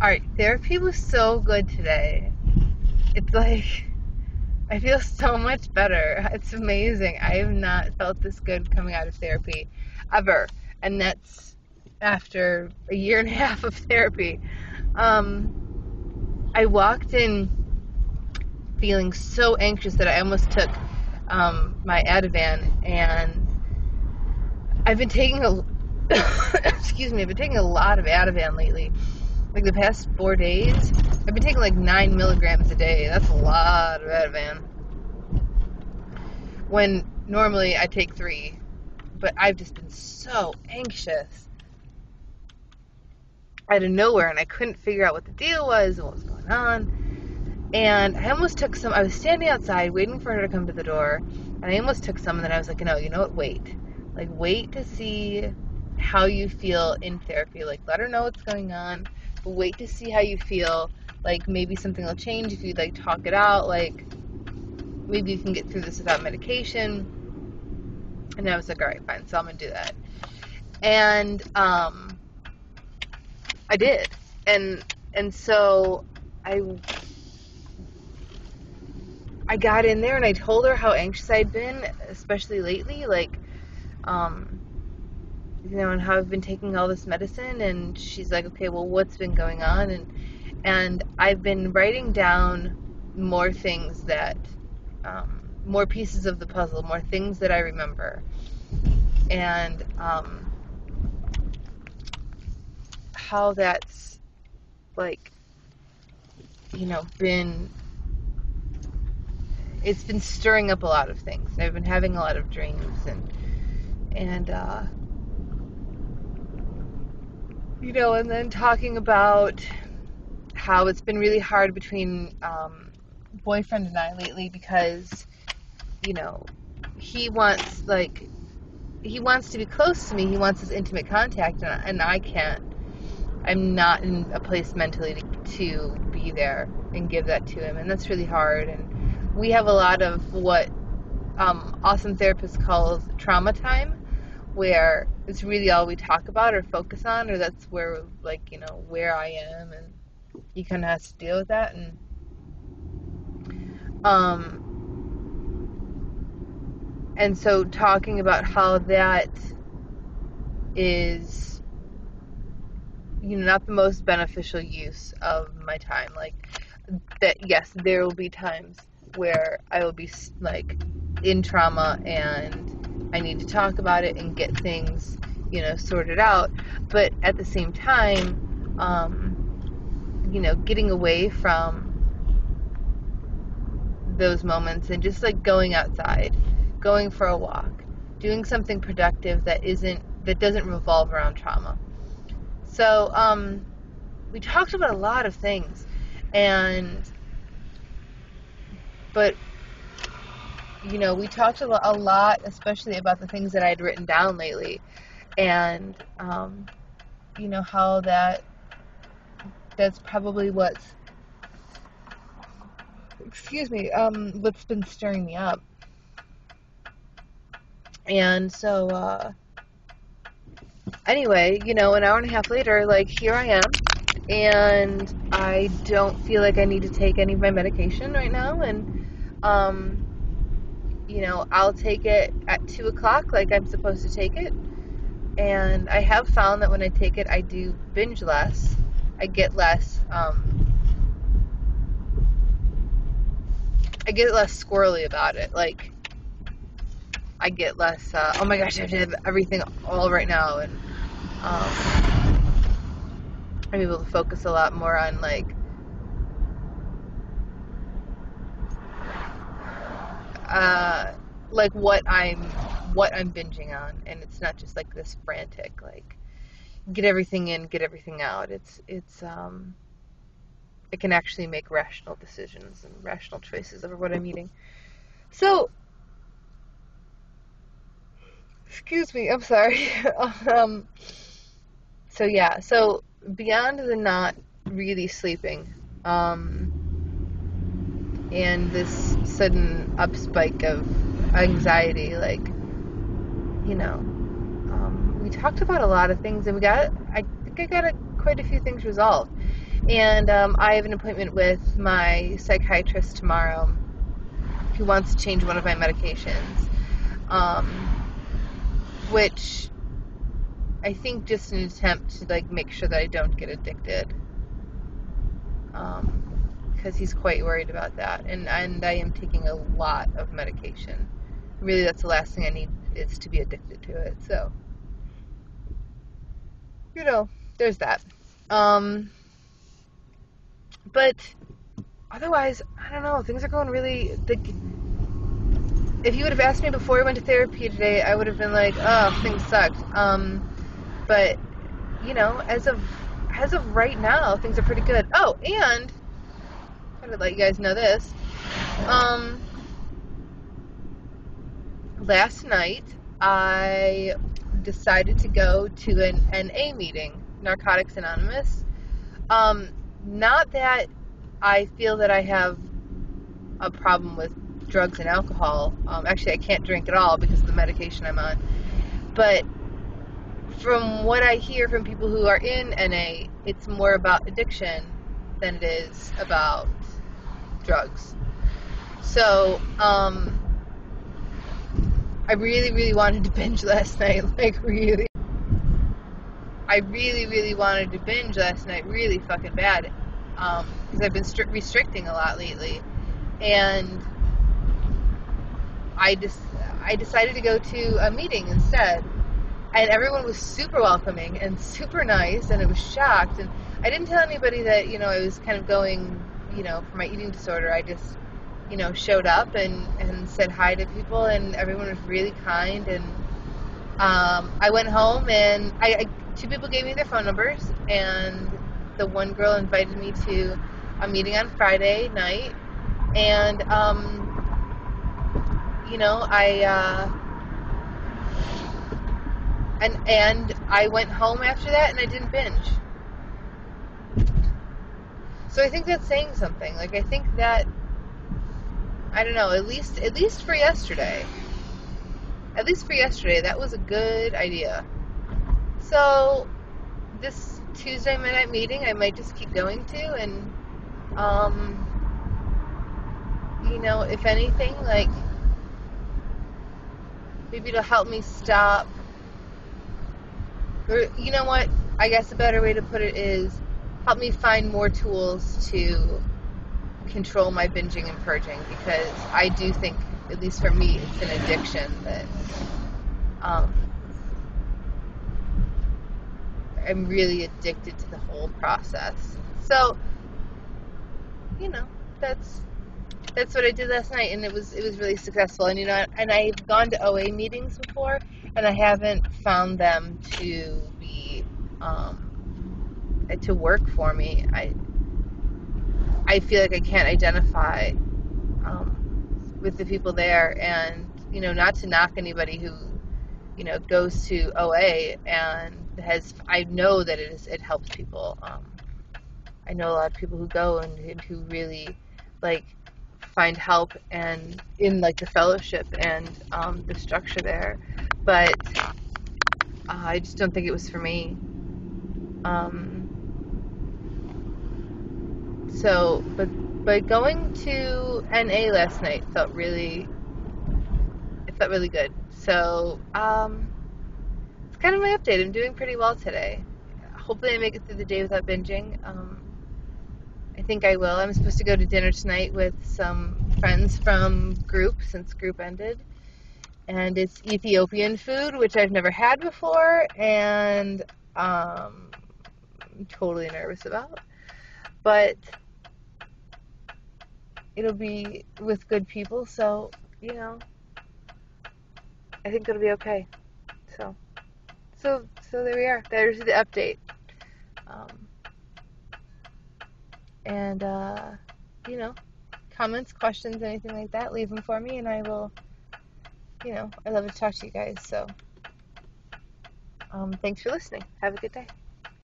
Alright, therapy was so good today. It's like, I feel so much better. It's amazing. I have not felt this good coming out of therapy ever. And that's after a year and a half of therapy. I walked in feeling so anxious that I almost took my Ativan, and I've been taking a excuse me, I've been taking a lot of Ativan lately. Like the past 4 days, I've been taking like 9 milligrams a day. That's a lot of Ativan. When normally I take 3, but I've just been so anxious out of nowhere, and I couldn't figure out what the deal was and what was going on. And I almost took some. I was standing outside waiting for her to come to the door, and I almost took some. And then I was like, no, you know what? Wait to see how you feel in therapy. Like, let her know what's going on, but wait to see how you feel. Like, maybe something will change if you like talk it out. Like, maybe you can get through this without medication. And I was like, all right, fine. So I'm gonna do that. And I did. And so I got in there and I told her how anxious I'd been, especially lately, like, and how I've been taking all this medicine. And she's like, okay, well, what's been going on? And I've been writing down more things that, more pieces of the puzzle, more things that I remember. And how that's, like, it's been stirring up a lot of things. I've been having a lot of dreams, and and then talking about how it's been really hard between boyfriend and I lately because, he wants to be close to me. He wants this intimate contact, and I can't. I'm not in a place mentally to be there and give that to him, and that's really hard. And we have a lot of what awesome therapists calls trauma time, where it's really all we talk about or focus on, or that's where, where I am, and he kind of has to deal with that. And so talking about how that is, not the most beneficial use of my time. Like, that, yes, there will be times where I will be, like, in trauma and I need to talk about it and get things, sorted out. But at the same time, getting away from those moments and just, like, going outside, going for a walk, doing something productive that doesn't revolve around trauma. So, we talked about a lot of things, but we talked a lot, especially about the things that I had written down lately, and, how that's probably what's been stirring me up. And so, anyway, an hour and a half later, like, here I am, and I don't feel like I need to take any of my medication right now, and, I'll take it at 2 o'clock like I'm supposed to take it, and I have found that when I take it, I do binge less. I get less squirrely about it. Like, I get less, oh my gosh, I have to have everything all right now, and I'm able to focus a lot more on, what I'm binging on, and it's not just like this frantic, like, get everything in, get everything out. I can actually make rational decisions and rational choices over what I'm eating. So, excuse me, I'm sorry. So beyond the not really sleeping, and this sudden up spike of anxiety, we talked about a lot of things, and I think I got quite a few things resolved. And I have an appointment with my psychiatrist tomorrow who wants to change one of my medications, which I think just an attempt to like make sure that I don't get addicted, because he's quite worried about that, and I am taking a lot of medication. Really, that's the last thing I need, is to be addicted to it. So, there's that. But otherwise, I don't know. Things are going really. If you would have asked me before I went to therapy today, I would have been like, "Oh, things sucked." But as of right now, things are pretty good. Oh, and I gotta let you guys know this. Last night I decided to go to an NA meeting, Narcotics Anonymous. Not that I feel that I have a problem with drugs and alcohol. Actually, I can't drink at all because of the medication I'm on. But from what I hear from people who are in NA, it's more about addiction than it is about drugs. So, I really, really wanted to binge last night. Like, really. I really, really wanted to binge last night, really fucking bad. Because I've been restricting a lot lately. And I decided to go to a meeting instead. And everyone was super welcoming and super nice, and I was shocked. And I didn't tell anybody that, I was kind of going, for my eating disorder. I just, showed up and said hi to people, and everyone was really kind. And I went home, and two people gave me their phone numbers, and the one girl invited me to a meeting on Friday night. And, and I went home after that, and I didn't binge. So I think that's saying something. Like, I think that, I don't know, at least for yesterday. At least for yesterday, that was a good idea. So this Tuesday midnight meeting, I might just keep going to, and if anything, like, maybe it'll help me stop. Or, you know what? I guess a better way to put it is help me find more tools to control my binging and purging, because I do think, at least for me, it's an addiction that I'm really addicted to the whole process. So, that's what I did last night, and it was really successful. And and I've gone to OA meetings before, and I haven't found them to be to work for me. I feel like I can't identify with the people there, and not to knock anybody who goes to OA and I know that it helps people. I know a lot of people who go and who really find help and in the fellowship and the structure there, but I just don't think it was for me. But going to NA last night felt really good. So it's kind of my update. I'm doing pretty well today. Hopefully I make it through the day without binging. I think I will. I'm supposed to go to dinner tonight with some friends from group, since group ended. And it's Ethiopian food, which I've never had before, and I'm totally nervous about. But it'll be with good people, so, I think it'll be okay. So there we are. There's the update. And, comments, questions, anything like that, leave them for me, and I will, I love to talk to you guys. So, thanks for listening. Have a good day.